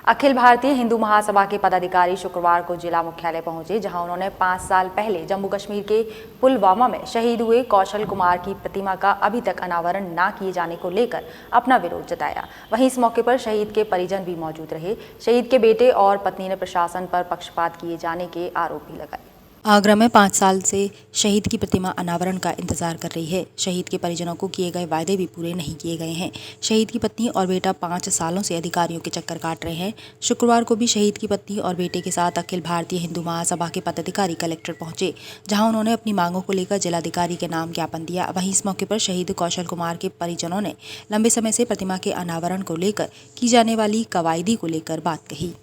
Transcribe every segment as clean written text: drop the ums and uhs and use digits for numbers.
अखिल भारतीय हिंदू महासभा के पदाधिकारी शुक्रवार को जिला मुख्यालय पहुंचे, जहां उन्होंने 5 साल पहले जम्मू कश्मीर के पुलवामा में शहीद हुए कौशल कुमार की प्रतिमा का अभी तक अनावरण न किए जाने को लेकर अपना विरोध जताया। वहीं इस मौके पर शहीद के परिजन भी मौजूद रहे। शहीद के बेटे और पत्नी ने प्रशासन पर पक्षपात किए जाने के आरोप भी लगाए। आगरा में 5 साल से शहीद की प्रतिमा अनावरण का इंतजार कर रही है। शहीद के परिजनों को किए गए वायदे भी पूरे नहीं किए गए हैं। शहीद की पत्नी और बेटा 5 सालों से अधिकारियों के चक्कर काट रहे हैं। शुक्रवार को भी शहीद की पत्नी और बेटे के साथ अखिल भारतीय हिंदू महासभा के पदाधिकारी कलेक्टर पहुंचे, जहां उन्होंने अपनी मांगों को लेकर जिलाधिकारी के नाम ज्ञापन दिया। वहीं इस मौके पर शहीद कौशल कुमार के परिजनों ने लंबे समय से प्रतिमा के अनावरण को लेकर की जाने वाली कवायदी को लेकर बात कही।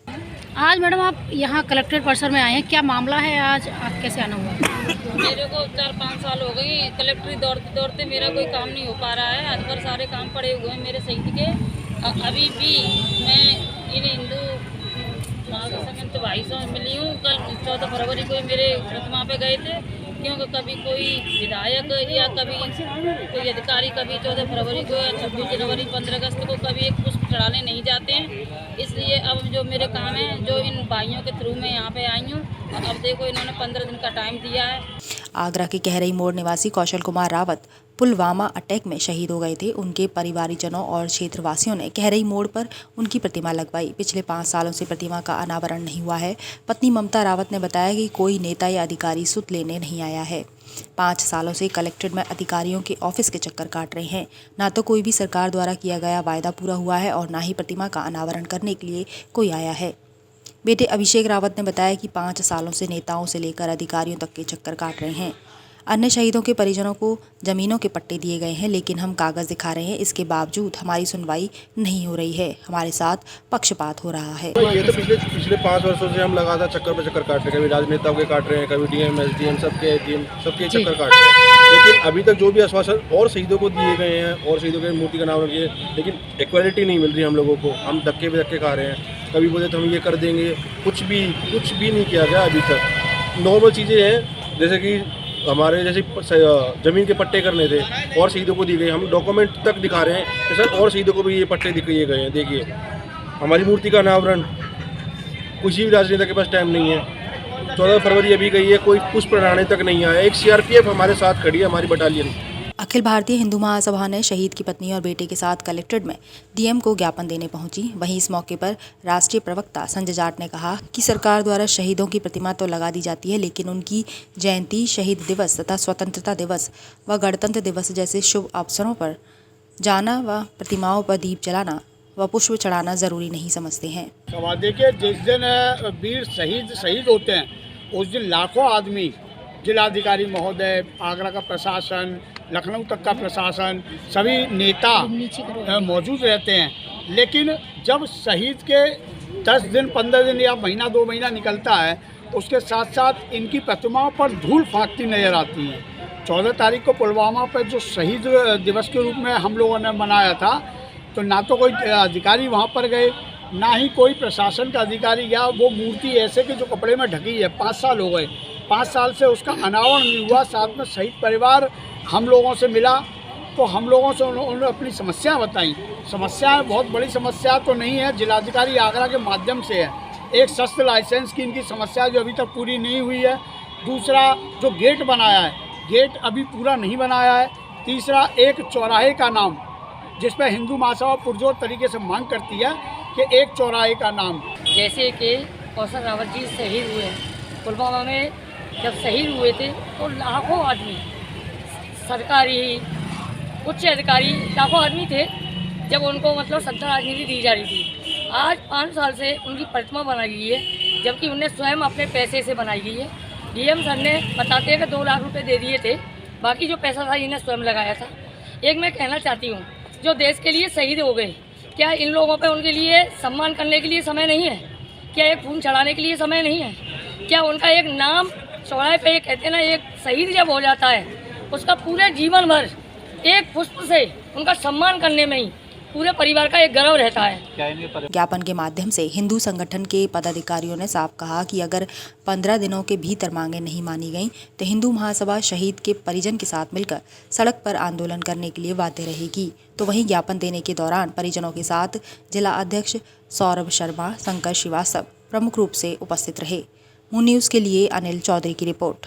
आज मैडम आप यहाँ कलेक्टर परिसर में आए हैं, क्या मामला है? आज आप कैसे आना हुआ? मेरे को 4-5 साल हो गई कलेक्टरी दौड़ते दौड़ते, मेरा कोई काम नहीं हो पा रहा है। आज पर सारे काम पड़े हुए हैं मेरे शहीद के। अभी भी मैं इन हिंदू महासभा भाई से मिली हूँ। कल 14 फरवरी को मेरे प्रतिमा पे गए थे, क्योंकि कभी कोई विधायक या कभी कोई अधिकारी कभी 14 फरवरी को या 26 जनवरी 15 अगस्त को कभी एक पुष्प चढ़ाने नहीं जाते हैं। इसलिए अब जो मेरे काम है, जो इन भाइयों के थ्रू मैं यहाँ पे आई हूँ। अब देखो, इन्होंने 15 दिन का टाइम दिया है। आगरा के कहरई मोड़ निवासी कौशल कुमार रावत पुलवामा अटैक में शहीद हो गए थे। उनके परिवारजनों और क्षेत्रवासियों ने कहरई मोड़ पर उनकी प्रतिमा लगवाई। पिछले 5 सालों से प्रतिमा का अनावरण नहीं हुआ है। पत्नी ममता रावत ने बताया कि कोई नेता या अधिकारी सुध लेने नहीं आया है। 5 सालों से कलेक्ट्रेट में अधिकारियों के ऑफिस के चक्कर काट रहे हैं। ना तो कोई भी सरकार द्वारा किया गया वायदा पूरा हुआ है और ना ही प्रतिमा का अनावरण करने के लिए कोई आया है। बेटे अभिषेक रावत ने बताया कि 5 सालों से नेताओं से लेकर अधिकारियों तक के चक्कर काट रहे हैं। अन्य शहीदों के परिजनों को जमीनों के पट्टे दिए गए हैं, लेकिन हम कागज दिखा रहे हैं। इसके बावजूद हमारी सुनवाई नहीं हो रही है। हमारे साथ पक्षपात हो रहा है। ये तो पिछले 5 वर्षों से हम लगातार चक्कर पे चक्कर काट रहे हैं। कभी राजनेताओं के काट रहे हैं, कभी डीएम एसडीएम सबके चक्कर काट रहे हैं। लेकिन अभी तक जो भी आश्वासन और शहीदों को दिए गए हैं और शहीदों की मूर्ति का नाम रखिए, लेकिन इक्वालिटी नहीं मिल रही हम लोगों को। हम धक्के पे धक्के खा रहे हैं। कभी बोले तो हम ये कर देंगे, कुछ भी नहीं किया गया अभी तक। नॉर्मल चीज़ें हैं, जैसे कि हमारे जैसे ज़मीन के पट्टे करने थे और शहीदों को दिए गए। हम डॉक्यूमेंट तक दिखा रहे हैं कि सर और शहीदों को भी ये पट्टे दिए गए हैं। देखिए, हमारी मूर्ति का अनावरण किसी भी राजनेता के पास टाइम नहीं है। 14 फरवरी अभी गई है, कोई पुष्प चढ़ाने तक नहीं आया। एक सीआरपीएफ हमारे साथ खड़ी है, हमारी बटालियन। अखिल भारतीय हिंदू महासभा ने शहीद की पत्नी और बेटे के साथ कलेक्ट्रेट में डीएम को ज्ञापन देने पहुंची। वहीं इस मौके पर राष्ट्रीय प्रवक्ता संजय जाट ने कहा कि सरकार द्वारा शहीदों की प्रतिमा तो लगा दी जाती है, लेकिन उनकी जयंती, शहीद दिवस तथा स्वतंत्रता दिवस व गणतंत्र दिवस जैसे शुभ अवसरों पर जाना व प्रतिमाओं पर दीप जलाना व पुष्प चढ़ाना जरूरी नहीं समझते हैं। देखिए, जिस दिन वीर शहीद होते हैं, उस दिन लाखों आदमी, जिलाधिकारी महोदय, आगरा का प्रशासन, लखनऊ तक का प्रशासन, सभी नेता मौजूद रहते हैं। लेकिन जब शहीद के 10 दिन, 15 दिन या महीना 2 महीना निकलता है, तो उसके साथ साथ इनकी प्रतिमाओं पर धूल फाकती नज़र आती है। 14 तारीख को पुलवामा पर जो शहीद दिवस के रूप में हम लोगों ने मनाया था, तो ना तो कोई अधिकारी वहाँ पर गए, ना ही कोई प्रशासन का अधिकारी, या वो मूर्ति ऐसे कि जो कपड़े में ढकी है। 5 साल हो गए, 5 साल से उसका अनावरण नहीं हुआ। साथ में शहीद परिवार हम लोगों से मिला, तो हम लोगों से उन्होंने अपनी समस्या बताई। समस्याएं बहुत बड़ी समस्या तो नहीं है, जिलाधिकारी आगरा के माध्यम से है। एक शस्त्र लाइसेंस की इनकी समस्या जो अभी तक पूरी नहीं हुई है। दूसरा, जो गेट बनाया है, गेट अभी पूरा नहीं बनाया है। तीसरा, एक चौराहे का नाम, जिस पर हिंदू महासभा पुरजोर तरीके से मांग करती है कि एक चौराहे का नाम। जैसे कि कौशल रावत जी शहीद हुए पुलवामा में, जब शहीद हुए थे तो लाखों आदमी, सरकारी, उच्च अधिकारी, लाखों आदमी थे, जब उनको मतलब श्रद्धांजलि दी जा रही थी। आज 5 साल से उनकी प्रतिमा बनाई गई है, जबकि उन्हें स्वयं अपने पैसे से बनाई गई है। डीएम सर ने बताते हैं कि 2 लाख रुपए दे दिए थे, बाकी जो पैसा था इन्हें स्वयं लगाया था। एक मैं कहना चाहती हूँ, जो देश के लिए शहीद हो गए, क्या इन लोगों पे उनके लिए सम्मान करने के लिए समय नहीं है? क्या एक फूल चढ़ाने के लिए समय नहीं है? क्या उनका एक नाम चौराहे पे, कहते हैं ना, एक शहीद जब हो जाता है, उसका पूरे जीवन भर एक पुष्प से उनका सम्मान करने में ही पूरे परिवार का एक गर्व रहता है। ज्ञापन के माध्यम से हिंदू संगठन के पदाधिकारियों ने साफ कहा कि अगर 15 दिनों के भीतर मांगे नहीं मानी गईं तो हिंदू महासभा शहीद के परिजन के साथ मिलकर सड़क पर आंदोलन करने के लिए बाध्य रहेगी। तो वहीं ज्ञापन देने के दौरान परिजनों के साथ जिला अध्यक्ष सौरभ शर्मा, शंकर श्रीवास्तव प्रमुख रूप से उपस्थित रहे। मून न्यूज़ के लिए अनिल चौधरी की रिपोर्ट।